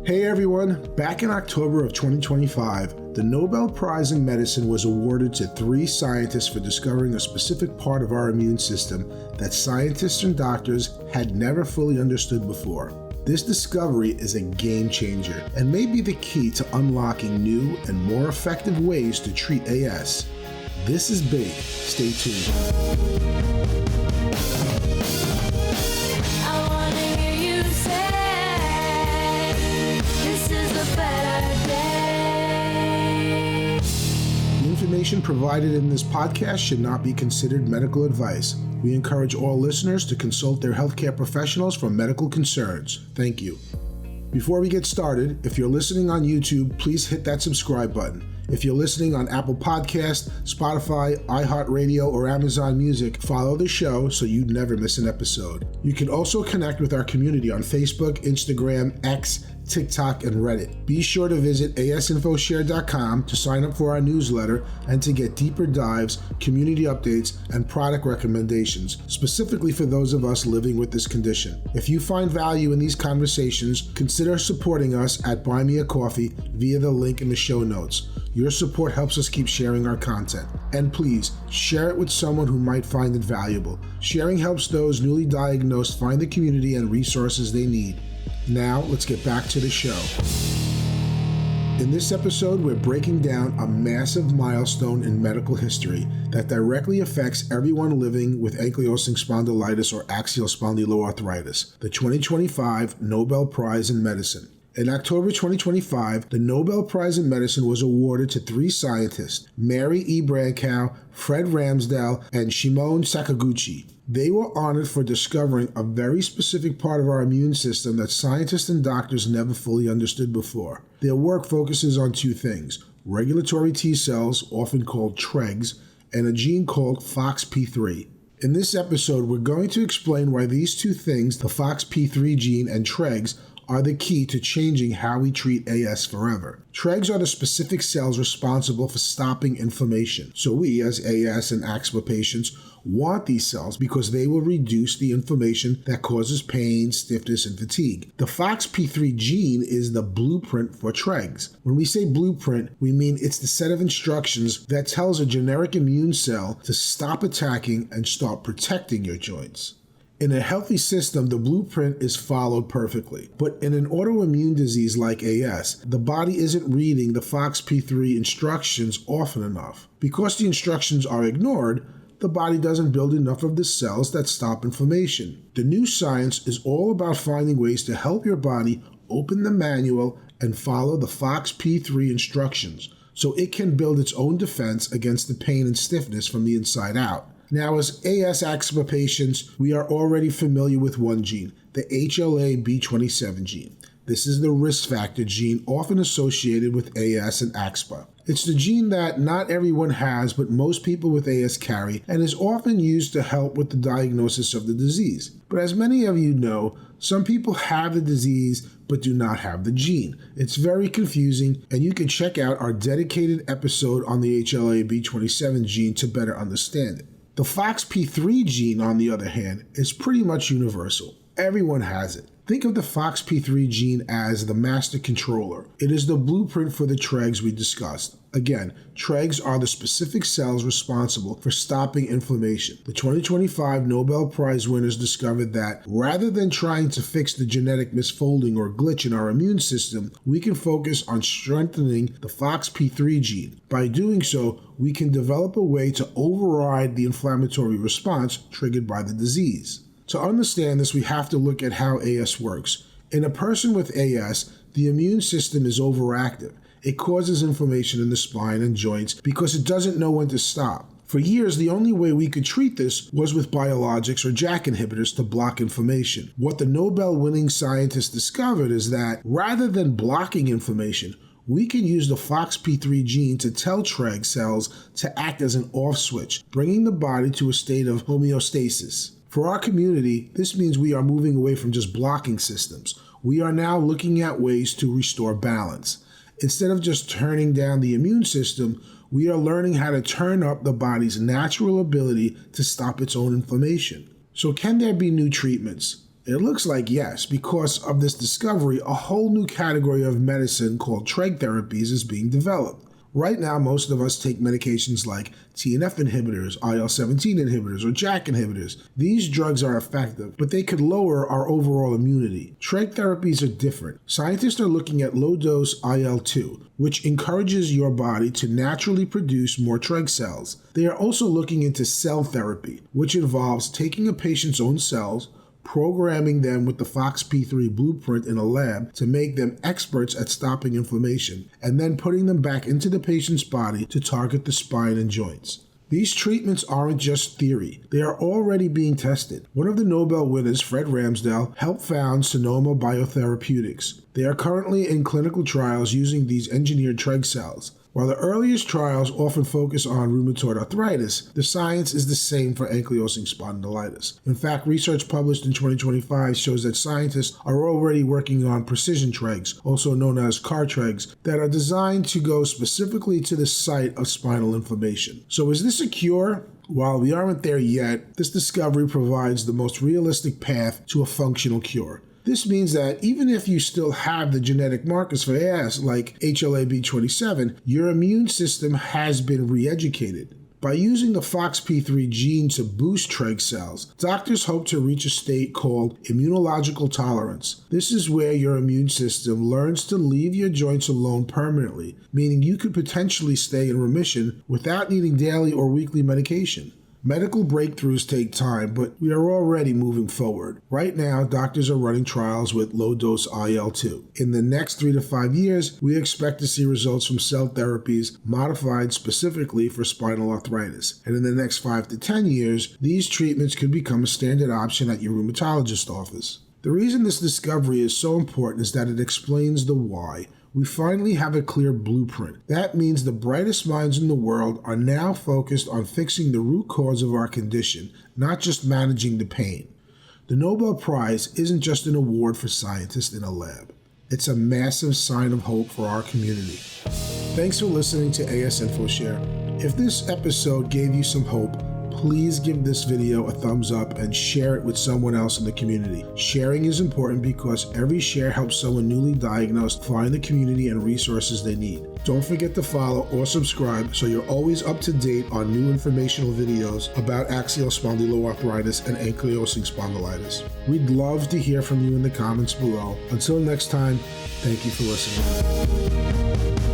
Hey everyone, back in October of 2025, the Nobel Prize in Medicine was awarded to 3 scientists for discovering a specific part of our immune system that scientists and doctors had never fully understood before. This discovery is a game changer and may be the key to unlocking new and more effective ways to treat AS. This is big. Stay tuned. Information provided in this podcast should not be considered medical advice. We encourage all listeners to consult their healthcare professionals for medical concerns. Thank you. Before we get started, if you're listening on YouTube, please hit that subscribe button. If you're listening on Apple Podcasts, Spotify, iHeartRadio, or Amazon Music, follow the show so you never miss an episode. You can also connect with our community on Facebook, Instagram, X, TikTok, and Reddit. Be sure to visit asinfoshare.com to sign up for our newsletter and to get deeper dives, community updates, and product recommendations, specifically for those of us living with this condition. If you find value in these conversations, consider supporting us at Buy Me a Coffee via the link in the show notes. Your support helps us keep sharing our content. And please, share it with someone who might find it valuable. Sharing helps those newly diagnosed find the community and resources they need. Now, let's get back to the show. In this episode, we're breaking down a massive milestone in medical history that directly affects everyone living with Ankylosing Spondylitis or Axial Spondyloarthritis, the 2025 Nobel Prize in Medicine. In October 2025, the Nobel Prize in Medicine was awarded to 3 scientists, Mary E. Brankow, Fred Ramsdell, and Shimon Sakaguchi. They were honored for discovering a very specific part of our immune system that scientists and doctors never fully understood before. Their work focuses on 2 things: regulatory T cells, often called Tregs, and a gene called Foxp3. In this episode, we're going to explain why these 2 things, the Foxp3 gene and Tregs, are the key to changing how we treat AS forever. Tregs are the specific cells responsible for stopping inflammation. So we, as AS and AXPA patients, want these cells because they will reduce the inflammation that causes pain, stiffness, and fatigue. The Foxp3 gene is the blueprint for Tregs. When we say blueprint, we mean it's the set of instructions that tells a generic immune cell to stop attacking and start protecting your joints. In a healthy system, the blueprint is followed perfectly. But in an autoimmune disease like AS, the body isn't reading the Foxp3 instructions often enough. Because the instructions are ignored, the body doesn't build enough of the cells that stop inflammation. The new science is all about finding ways to help your body open the manual and follow the Foxp3 instructions so it can build its own defense against the pain and stiffness from the inside out. Now, as AS-AXPA patients, we are already familiar with one gene, the HLA-B27 gene. This is the risk factor gene often associated with AS and AXPA. It's the gene that not everyone has, but most people with AS carry, and is often used to help with the diagnosis of the disease. But as many of you know, some people have the disease but do not have the gene. It's very confusing, and you can check out our dedicated episode on the HLA-B27 gene to better understand it. The Foxp3 gene, on the other hand, is pretty much universal. Everyone has it. Think of the Foxp3 gene as the master controller. It is the blueprint for the Tregs we discussed. Again, Tregs are the specific cells responsible for stopping inflammation. The 2025 Nobel Prize winners discovered that rather than trying to fix the genetic misfolding or glitch in our immune system, we can focus on strengthening the Foxp3 gene. By doing so, we can develop a way to override the inflammatory response triggered by the disease. To understand this, we have to look at how AS works. In a person with AS, the immune system is overactive. It causes inflammation in the spine and joints because it doesn't know when to stop. For years, the only way we could treat this was with biologics or JAK inhibitors to block inflammation. What the Nobel-winning scientists discovered is that rather than blocking inflammation, we can use the Foxp3 gene to tell Treg cells to act as an off switch, bringing the body to a state of homeostasis. For our community, this means we are moving away from just blocking systems. We are now looking at ways to restore balance. Instead of just turning down the immune system, we are learning how to turn up the body's natural ability to stop its own inflammation. So can there be new treatments? It looks like yes. Because of this discovery, a whole new category of medicine called Treg Therapies is being developed. Right now, most of us take medications like TNF inhibitors, IL-17 inhibitors, or JAK inhibitors. These drugs are effective, but they could lower our overall immunity. Treg therapies are different. Scientists are looking at low-dose IL-2, which encourages your body to naturally produce more Treg cells. They are also looking into cell therapy, which involves taking a patient's own cells, programming them with the Foxp3 Blueprint in a lab to make them experts at stopping inflammation, and then putting them back into the patient's body to target the spine and joints. These treatments aren't just theory. They are already being tested. One of the Nobel winners, Fred Ramsdell, helped found Sonoma Biotherapeutics. They are currently in clinical trials using these engineered Treg cells. While the earliest trials often focus on rheumatoid arthritis, the science is the same for ankylosing spondylitis. In fact, research published in 2025 shows that scientists are already working on precision Tregs, also known as CAR Tregs, that are designed to go specifically to the site of spinal inflammation. So is this a cure? While we aren't there yet, this discovery provides the most realistic path to a functional cure. This means that even if you still have the genetic markers for AS, like HLA-B27, your immune system has been re-educated. By using the Foxp3 gene to boost Treg cells, doctors hope to reach a state called immunological tolerance. This is where your immune system learns to leave your joints alone permanently, meaning you could potentially stay in remission without needing daily or weekly medication. Medical breakthroughs take time, but we are already moving forward. Right now, doctors are running trials with low-dose IL-2. In the next 3 to 5 years, we expect to see results from cell therapies modified specifically for spinal arthritis. And in the next 5 to 10 years, these treatments could become a standard option at your rheumatologist's office. The reason this discovery is so important is that it explains the why. We finally have a clear blueprint. That means the brightest minds in the world are now focused on fixing the root cause of our condition, not just managing the pain. The Nobel Prize isn't just an award for scientists in a lab. It's a massive sign of hope for our community. Thanks for listening to AS InfoShare. If this episode gave you some hope, please give this video a thumbs up and share it with someone else in the community. Sharing is important because every share helps someone newly diagnosed find the community and resources they need. Don't forget to follow or subscribe so you're always up to date on new informational videos about axial spondyloarthritis and ankylosing spondylitis. We'd love to hear from you in the comments below. Until next time, thank you for listening.